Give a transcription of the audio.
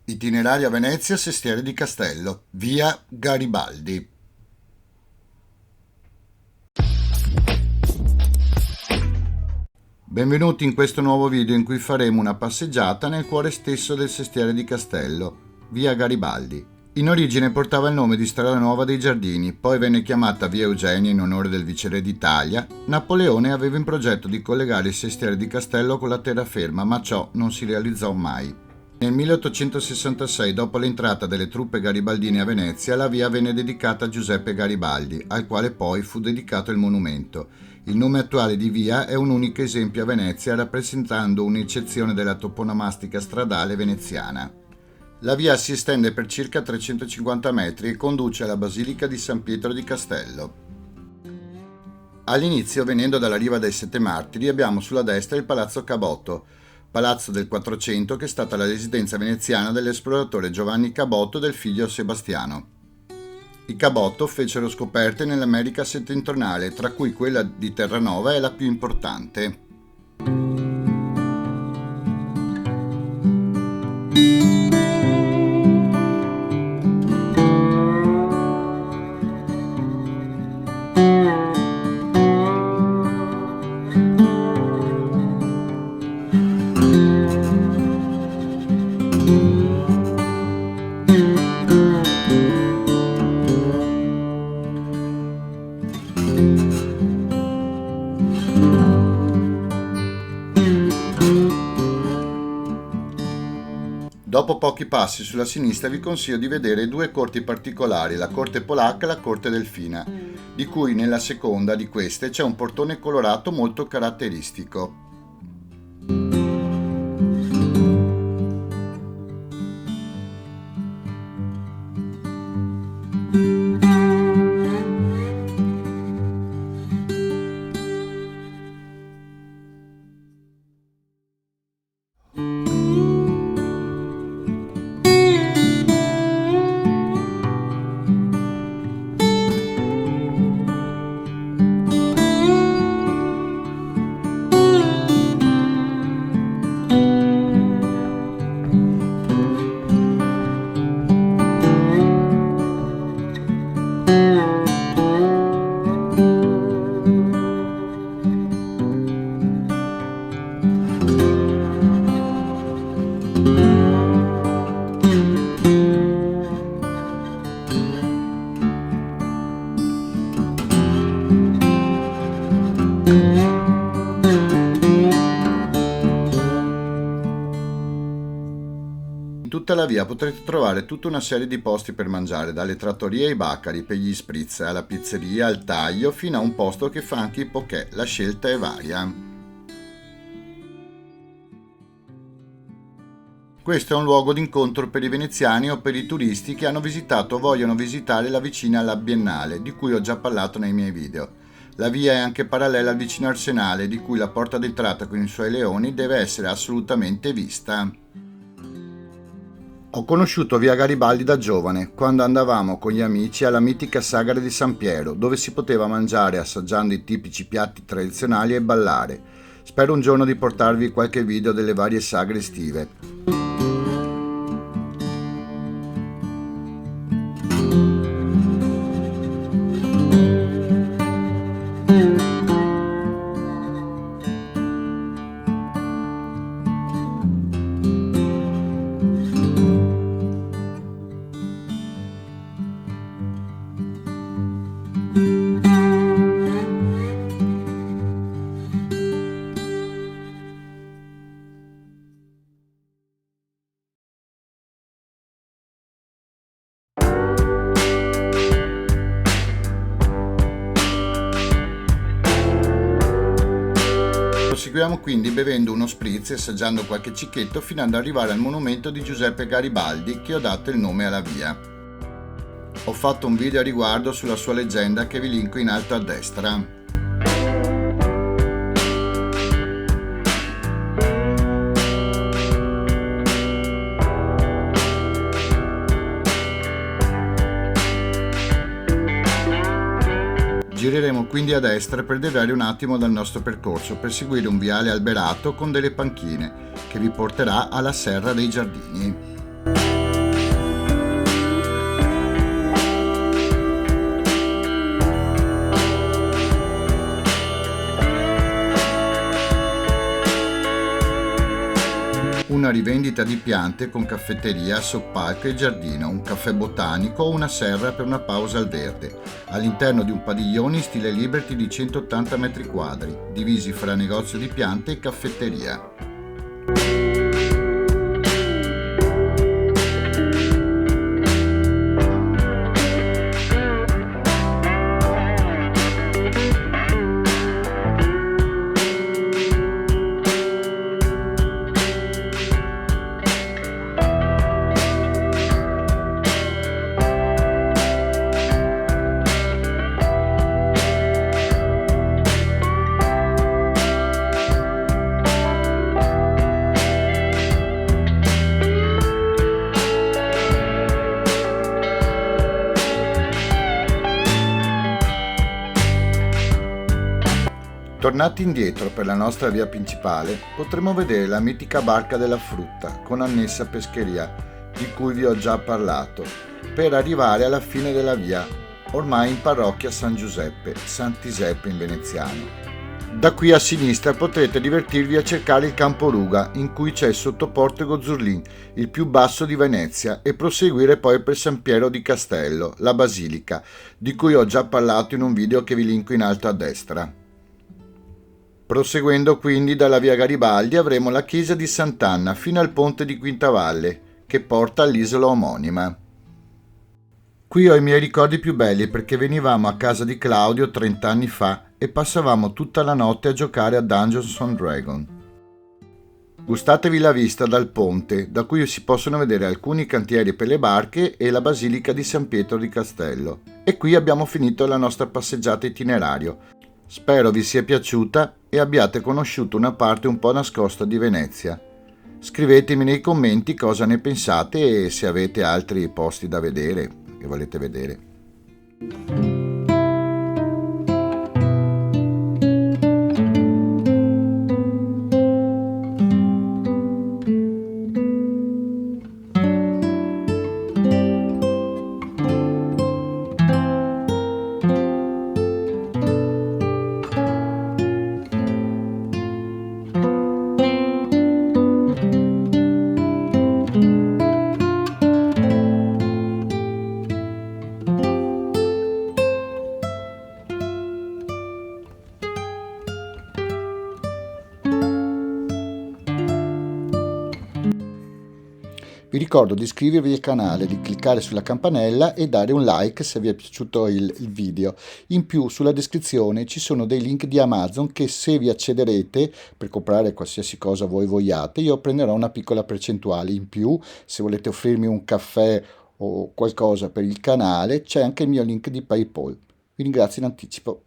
Itinerario a Venezia, Sestiere di Castello, via Garibaldi. Benvenuti in questo nuovo video in cui faremo una passeggiata nel cuore stesso del Sestiere di Castello, via Garibaldi. In origine portava il nome di Strada Nuova dei Giardini, poi venne chiamata via Eugenia in onore del viceré d'Italia. Napoleone aveva in progetto di collegare il Sestiere di Castello con la terraferma, ma ciò non si realizzò mai. Nel 1866, dopo l'entrata delle truppe garibaldine a Venezia, la via venne dedicata a Giuseppe Garibaldi, al quale poi fu dedicato il monumento. Il nome attuale di via è un unico esempio a Venezia, rappresentando un'eccezione della toponomastica stradale veneziana. La via si estende per circa 350 metri e conduce alla Basilica di San Pietro di Castello. All'inizio, venendo dalla riva dei Sette Martiri, abbiamo sulla destra il Palazzo Caboto, palazzo del 400 che è stata la residenza veneziana dell'esploratore Giovanni Caboto e del figlio Sebastiano. I Caboto fecero scoperte nell'America settentrionale, tra cui quella di Terranova è la più importante. Dopo pochi passi sulla sinistra vi consiglio di vedere due corti particolari, la corte polacca e la corte delfina, di cui nella seconda di queste c'è un portone colorato molto caratteristico. In tutta la via potrete trovare tutta una serie di posti per mangiare, dalle trattorie ai bacari, per gli spritz, alla pizzeria, al taglio, fino a un posto che fa anche i poké. La scelta è varia. Questo è un luogo d'incontro per i veneziani o per i turisti che hanno visitato o vogliono visitare la vicina alla Biennale, di cui ho già parlato nei miei video. La via è anche parallela al vicino Arsenale, di cui la porta d'entrata con i suoi leoni deve essere assolutamente vista. Ho conosciuto via Garibaldi da giovane, quando andavamo con gli amici alla mitica sagara di San Piero, dove si poteva mangiare assaggiando i tipici piatti tradizionali e ballare. Spero un giorno di portarvi qualche video delle varie sagre estive. Proseguiamo quindi bevendo uno spritz e assaggiando qualche cicchetto fino ad arrivare al monumento di Giuseppe Garibaldi che ho dato il nome alla via. Ho fatto un video a riguardo sulla sua leggenda che vi linko in alto a destra. Gireremo quindi a destra per deviare un attimo dal nostro percorso per seguire un viale alberato con delle panchine che vi porterà alla Serra dei Giardini. una rivendita di piante con caffetteria, soppalco e giardino, un caffè botanico o una serra per una pausa al verde, all'interno di un padiglione in stile Liberty di 180 metri quadri, divisi fra negozio di piante e caffetteria. Tornati indietro per la nostra via principale, potremo vedere la mitica barca della frutta con annessa pescheria, di cui vi ho già parlato, per arrivare alla fine della via, ormai in parrocchia San Giuseppe, Sant'Iseppe in veneziano. Da qui a sinistra potrete divertirvi a cercare il Campo Ruga, in cui c'è il sottoporto Gozzurlin, il più basso di Venezia, e proseguire poi per San Piero di Castello, la basilica, di cui ho già parlato in un video che vi linko in alto a destra. Proseguendo quindi dalla via Garibaldi avremo la chiesa di Sant'Anna fino al ponte di Quintavalle, che porta all'isola omonima. Qui ho i miei ricordi più belli perché venivamo a casa di Claudio 30 anni fa e passavamo tutta la notte a giocare a Dungeons and Dragons. Gustatevi la vista dal ponte, da cui si possono vedere alcuni cantieri per le barche e la basilica di San Pietro di Castello. E qui abbiamo finito la nostra passeggiata itinerario. Spero vi sia piaciuta e abbiate conosciuto una parte un po' nascosta di Venezia. Scrivetemi nei commenti cosa ne pensate e se avete altri posti da vedere che volete vedere. Vi ricordo di iscrivervi al canale, di cliccare sulla campanella e dare un like se vi è piaciuto il video. In più sulla descrizione ci sono dei link di Amazon che se vi accederete per comprare qualsiasi cosa voi vogliate io prenderò una piccola percentuale. In più se volete offrirmi un caffè o qualcosa per il canale c'è anche il mio link di PayPal. Vi ringrazio in anticipo.